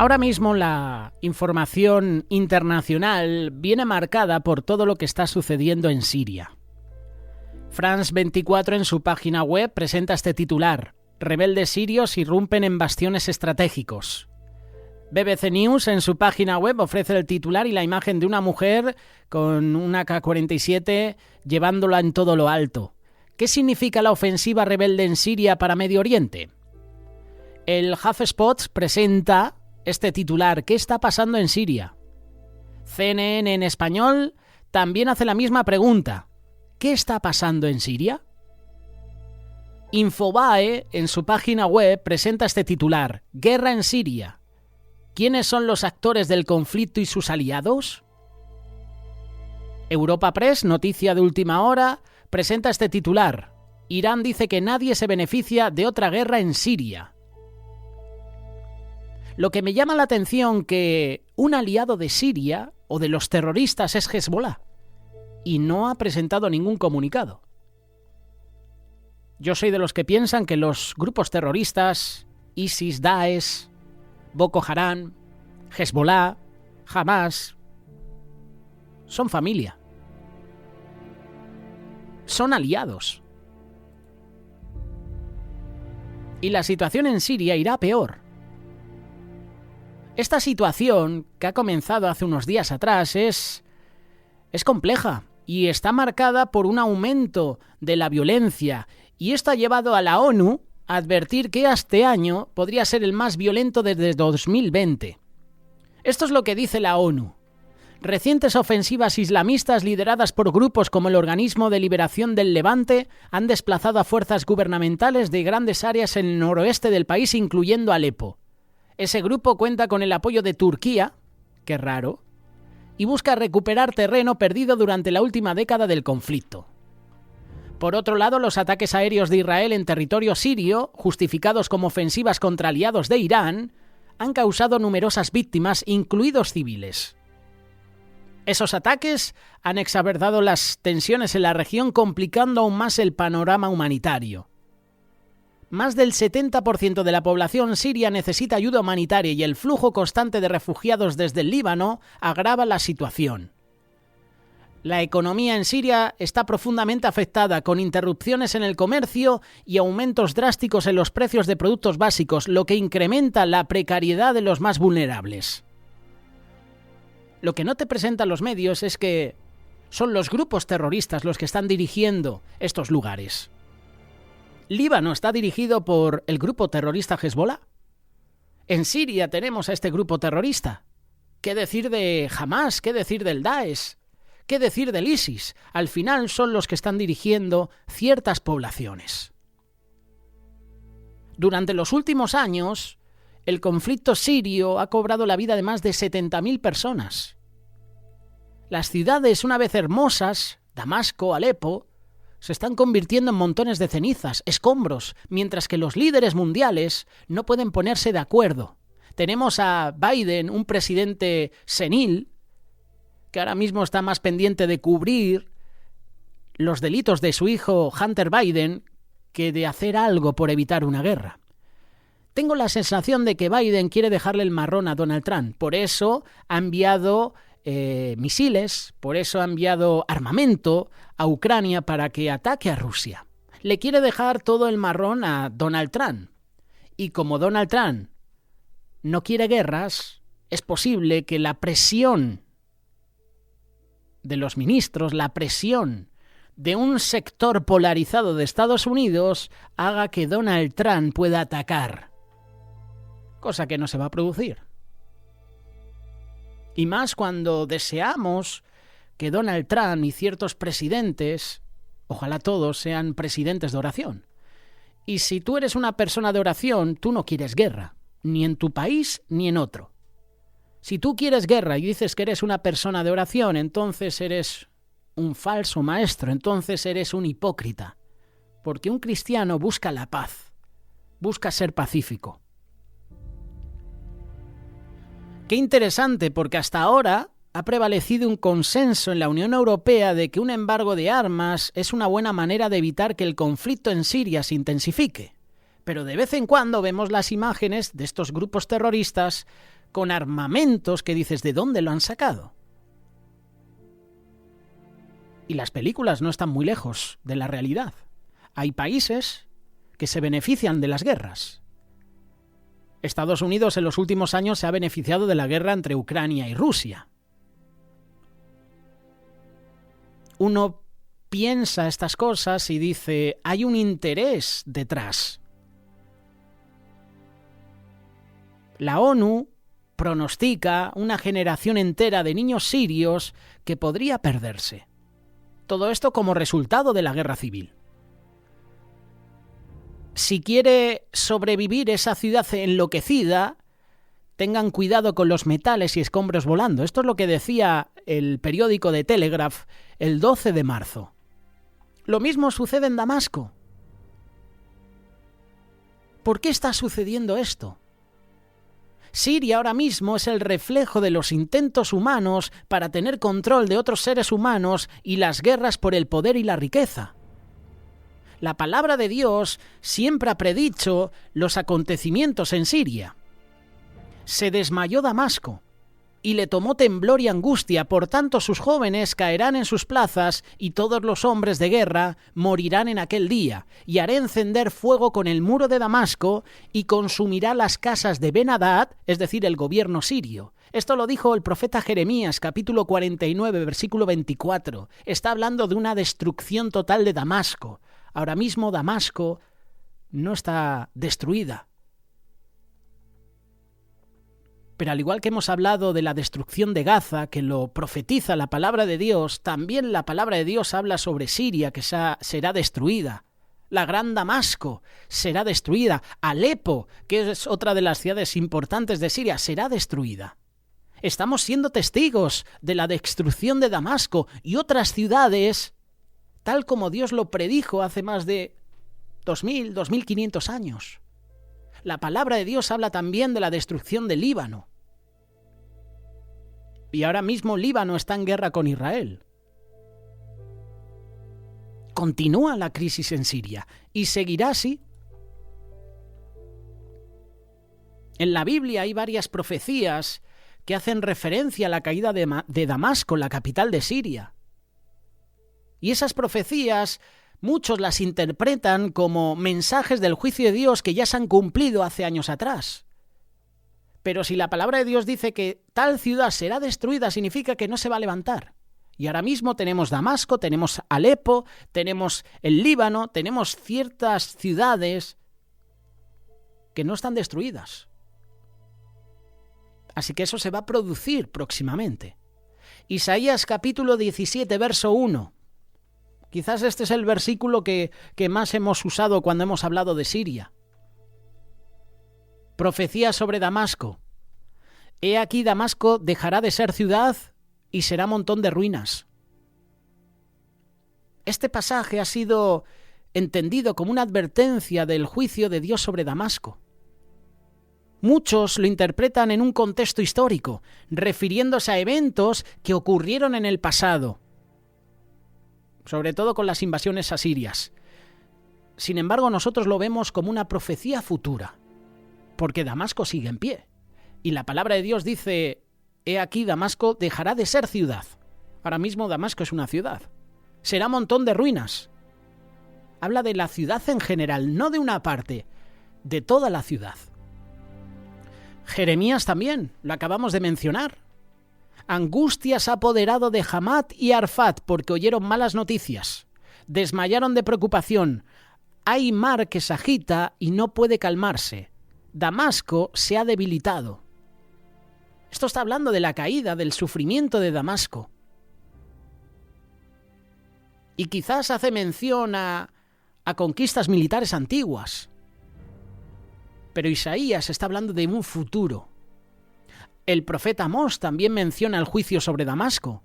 Ahora mismo la información internacional viene marcada por todo lo que está sucediendo en Siria. France 24 en su página web presenta este titular: rebeldes sirios irrumpen en bastiones estratégicos. BBC News en su página web ofrece el titular y la imagen de una mujer con una AK-47 llevándola en todo lo alto. ¿Qué significa la ofensiva rebelde en Siria para Medio Oriente? El HuffPost presenta este titular: ¿qué está pasando en Siria? CNN en español también hace la misma pregunta: ¿qué está pasando en Siria? Infobae en su página web presenta este titular: guerra en Siria. ¿Quiénes son los actores del conflicto y sus aliados? Europa Press, noticia de última hora, presenta este titular: Irán dice que nadie se beneficia de otra guerra en Siria. Lo que me llama la atención que un aliado de Siria o de los terroristas es Hezbollah y no ha presentado ningún comunicado. Yo soy de los que piensan que los grupos terroristas, ISIS, Daesh, Boko Haram, Hezbollah, Hamas, son familia. Son aliados. Y la situación en Siria irá peor. Esta situación, que ha comenzado hace unos días atrás, es compleja y está marcada por un aumento de la violencia, y esto ha llevado a la ONU a advertir que este año podría ser el más violento desde 2020. Esto es lo que dice la ONU. Recientes ofensivas islamistas lideradas por grupos como el Organismo de Liberación del Levante han desplazado a fuerzas gubernamentales de grandes áreas en el noroeste del país, incluyendo Alepo. Ese grupo cuenta con el apoyo de Turquía, qué raro, y busca recuperar terreno perdido durante la última década del conflicto. Por otro lado, los ataques aéreos de Israel en territorio sirio, justificados como ofensivas contra aliados de Irán, han causado numerosas víctimas, incluidos civiles. Esos ataques han exacerbado las tensiones en la región, complicando aún más el panorama humanitario. Más del 70% de la población siria necesita ayuda humanitaria y el flujo constante de refugiados desde el Líbano agrava la situación. La economía en Siria está profundamente afectada, con interrupciones en el comercio y aumentos drásticos en los precios de productos básicos, lo que incrementa la precariedad de los más vulnerables. Lo que no te presentan los medios es que son los grupos terroristas los que están dirigiendo estos lugares. Líbano está dirigido por el grupo terrorista Hezbollah. En Siria tenemos a este grupo terrorista. ¿Qué decir de Hamas? ¿Qué decir del Daesh? ¿Qué decir del ISIS? Al final son los que están dirigiendo ciertas poblaciones. Durante los últimos años, el conflicto sirio ha cobrado la vida de más de 70.000 personas. Las ciudades, una vez hermosas, Damasco, Alepo, se están convirtiendo en montones de cenizas, escombros, mientras que los líderes mundiales no pueden ponerse de acuerdo. Tenemos a Biden, un presidente senil, que ahora mismo está más pendiente de cubrir los delitos de su hijo Hunter Biden que de hacer algo por evitar una guerra. Tengo la sensación de que Biden quiere dejarle el marrón a Donald Trump. Por eso ha enviado misiles, por eso ha enviado armamento a Ucrania para que ataque a Rusia. Le quiere dejar todo el marrón a Donald Trump. Y como Donald Trump no quiere guerras, es posible que la presión de los ministros, la presión de un sector polarizado de Estados Unidos haga que Donald Trump pueda atacar. Cosa que no se va a producir. Y más cuando deseamos que Donald Trump y ciertos presidentes, ojalá todos, sean presidentes de oración. Y si tú eres una persona de oración, tú no quieres guerra, ni en tu país ni en otro. Si tú quieres guerra y dices que eres una persona de oración, entonces eres un falso maestro, entonces eres un hipócrita. Porque un cristiano busca la paz, busca ser pacífico. Qué interesante, porque hasta ahora ha prevalecido un consenso en la Unión Europea de que un embargo de armas es una buena manera de evitar que el conflicto en Siria se intensifique. Pero de vez en cuando vemos las imágenes de estos grupos terroristas con armamentos que dices, ¿de dónde lo han sacado? Y las películas no están muy lejos de la realidad. Hay países que se benefician de las guerras. Estados Unidos en los últimos años se ha beneficiado de la guerra entre Ucrania y Rusia. Uno piensa estas cosas y dice, hay un interés detrás. La ONU pronostica una generación entera de niños sirios que podría perderse. Todo esto como resultado de la guerra civil. Si quiere sobrevivir esa ciudad enloquecida, tengan cuidado con los metales y escombros volando. Esto es lo que decía el periódico The Telegraph el 12 de marzo. Lo mismo sucede en Damasco. ¿Por qué está sucediendo esto? Siria ahora mismo es el reflejo de los intentos humanos para tener control de otros seres humanos y las guerras por el poder y la riqueza. La palabra de Dios siempre ha predicho los acontecimientos en Siria. Se desmayó Damasco y le tomó temblor y angustia, por tanto sus jóvenes caerán en sus plazas y todos los hombres de guerra morirán en aquel día, y haré encender fuego con el muro de Damasco y consumirá las casas de Ben-Hadad, es decir, el gobierno sirio. Esto lo dijo el profeta Jeremías, capítulo 49, versículo 24. Está hablando de una destrucción total de Damasco. Ahora mismo Damasco no está destruida. Pero al igual que hemos hablado de la destrucción de Gaza, que lo profetiza la palabra de Dios, también la palabra de Dios habla sobre Siria, que será destruida. La gran Damasco será destruida. Alepo, que es otra de las ciudades importantes de Siria, será destruida. Estamos siendo testigos de la destrucción de Damasco y otras ciudades, tal como Dios lo predijo hace más de 2000, 2500 años. La palabra de Dios habla también de la destrucción de Líbano. Y ahora mismo Líbano está en guerra con Israel. Continúa la crisis en Siria y seguirá así. En la Biblia hay varias profecías que hacen referencia a la caída de Damasco, la capital de Siria. Y esas profecías muchos las interpretan como mensajes del juicio de Dios que ya se han cumplido hace años atrás. Pero si la palabra de Dios dice que tal ciudad será destruida, significa que no se va a levantar. Y ahora mismo tenemos Damasco, tenemos Alepo, tenemos el Líbano, tenemos ciertas ciudades que no están destruidas. Así que eso se va a producir próximamente. Isaías capítulo 17, verso 1. Quizás este es el versículo que más hemos usado cuando hemos hablado de Siria. Profecía sobre Damasco. He aquí Damasco dejará de ser ciudad y será montón de ruinas. Este pasaje ha sido entendido como una advertencia del juicio de Dios sobre Damasco. Muchos lo interpretan en un contexto histórico, refiriéndose a eventos que ocurrieron en el pasado, sobre todo con las invasiones asirias. Sin embargo, nosotros lo vemos como una profecía futura, porque Damasco sigue en pie. Y la palabra de Dios dice, he aquí Damasco dejará de ser ciudad. Ahora mismo Damasco es una ciudad. Será montón de ruinas. Habla de la ciudad en general, no de una parte, de toda la ciudad. Jeremías también, lo acabamos de mencionar. Angustia se ha apoderado de Hamat y Arfat porque oyeron malas noticias. Desmayaron de preocupación. Hay mar que se agita y no puede calmarse. Damasco se ha debilitado. Esto está hablando de la caída, del sufrimiento de Damasco. Y quizás hace mención a conquistas militares antiguas. Pero Isaías está hablando de un futuro. El profeta Amós también menciona el juicio sobre Damasco.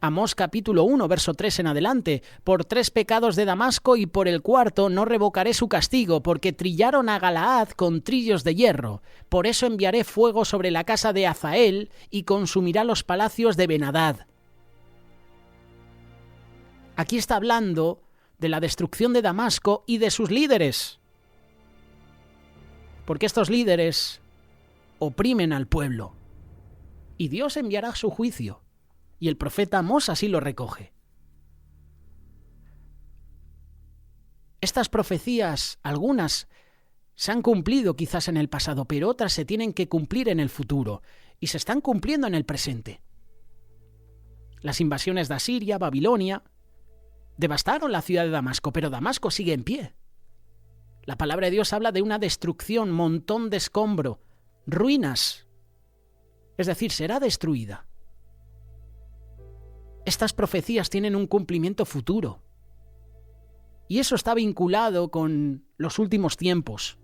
Amós capítulo 1, verso 3 en adelante. Por 3 pecados de Damasco y por el 4 no revocaré su castigo, porque trillaron a Galaad con trillos de hierro. Por eso enviaré fuego sobre la casa de Hazael y consumirá los palacios de Ben-Hadad. Aquí está hablando de la destrucción de Damasco y de sus líderes. Porque estos líderes oprimen al pueblo. Y Dios enviará su juicio. Y el profeta Amós así lo recoge. Estas profecías, algunas se han cumplido quizás en el pasado, pero otras se tienen que cumplir en el futuro. Y se están cumpliendo en el presente. Las invasiones de Asiria, Babilonia, devastaron la ciudad de Damasco, pero Damasco sigue en pie. La palabra de Dios habla de una destrucción, montón de escombro, ruinas. Es decir, será destruida. Estas profecías tienen un cumplimiento futuro. Y eso está vinculado con los últimos tiempos.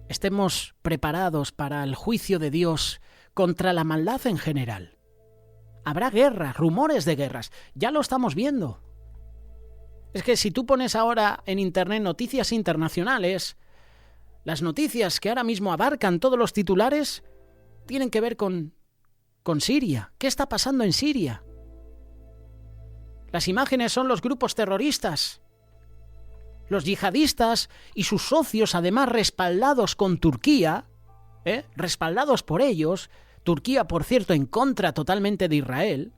Estemos preparados para el juicio de Dios contra la maldad en general. Habrá guerras, rumores de guerras. Ya lo estamos viendo. Es que si tú pones ahora en internet noticias internacionales, las noticias que ahora mismo abarcan todos los titulares tienen que ver con Siria. ¿Qué está pasando en Siria? Las imágenes son los grupos terroristas, los yihadistas y sus socios, además respaldados con Turquía, respaldados por ellos. Turquía, por cierto, en contra totalmente de Israel.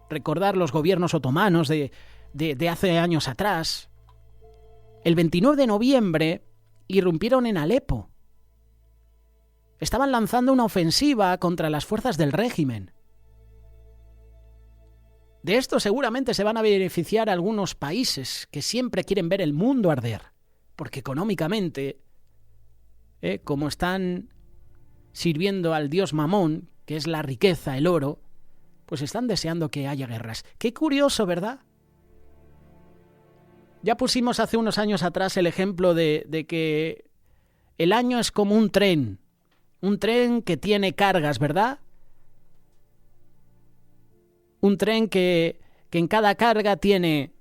Recordar los gobiernos otomanos de hace años atrás. El 29 de noviembre irrumpieron en Alepo. Estaban lanzando una ofensiva contra las fuerzas del régimen. De esto seguramente se van a beneficiar algunos países que siempre quieren ver el mundo arder, porque económicamente, como están sirviendo al dios Mamón, que es la riqueza, el oro, pues están deseando que haya guerras. Qué curioso, ¿verdad? Ya pusimos hace unos años atrás el ejemplo de que el año es como un tren que tiene cargas, ¿verdad? Un tren que en cada carga tiene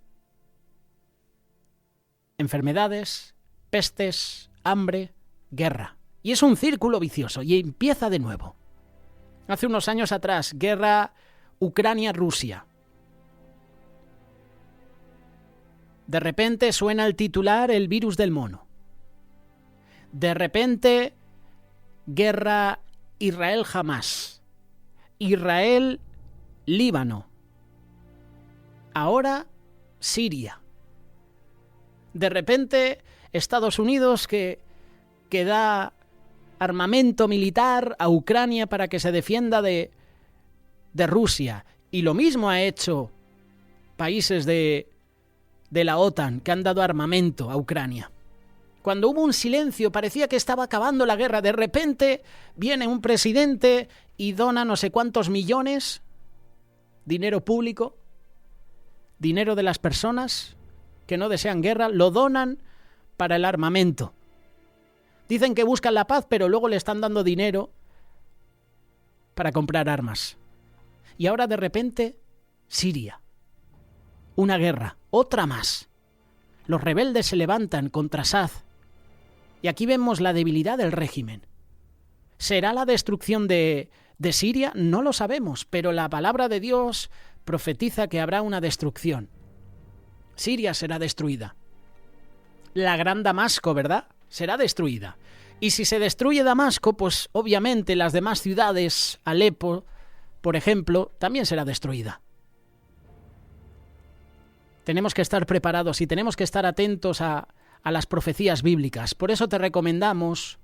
enfermedades, pestes, hambre, guerra. Y es un círculo vicioso y empieza de nuevo. Hace unos años atrás, guerra Ucrania-Rusia. De repente suena el titular el virus del mono. De repente, guerra Israel-Hamás. Israel-Líbano. Ahora, Siria. De repente, Estados Unidos que da armamento militar a Ucrania para que se defienda de Rusia. Y lo mismo ha hecho países de la OTAN que han dado armamento a Ucrania. Cuando hubo un silencio, parecía que estaba acabando la guerra. De repente viene un presidente y dona no sé cuántos millones, dinero público, dinero de las personas que no desean guerra, lo donan para el armamento. Dicen que buscan la paz, pero luego le están dando dinero para comprar armas. Y ahora de repente, Siria. Una guerra, otra más. Los rebeldes se levantan contra Assad. Y aquí vemos la debilidad del régimen. ¿Será la destrucción de Siria? No lo sabemos, pero la palabra de Dios profetiza que habrá una destrucción. Siria será destruida. La gran Damasco, ¿verdad? Será destruida. Y si se destruye Damasco, pues obviamente las demás ciudades, Alepo, por ejemplo, también será destruida. Tenemos que estar preparados y tenemos que estar atentos a las profecías bíblicas. Por eso te recomendamos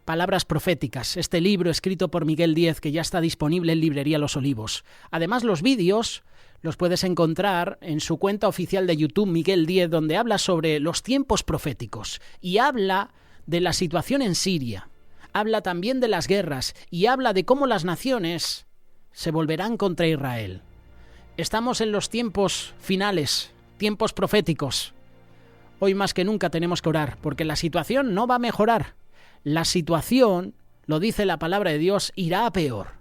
Palabras Proféticas, este libro escrito por Miguel Díez, que ya está disponible en Librería Los Olivos. Además, los vídeos los puedes encontrar en su cuenta oficial de YouTube, Miguel Díez, donde habla sobre los tiempos proféticos y habla de la situación en Siria. Habla también de las guerras y habla de cómo las naciones se volverán contra Israel. Estamos en los tiempos finales, tiempos proféticos. Hoy más que nunca tenemos que orar, porque la situación no va a mejorar. La situación, lo dice la palabra de Dios, irá a peor.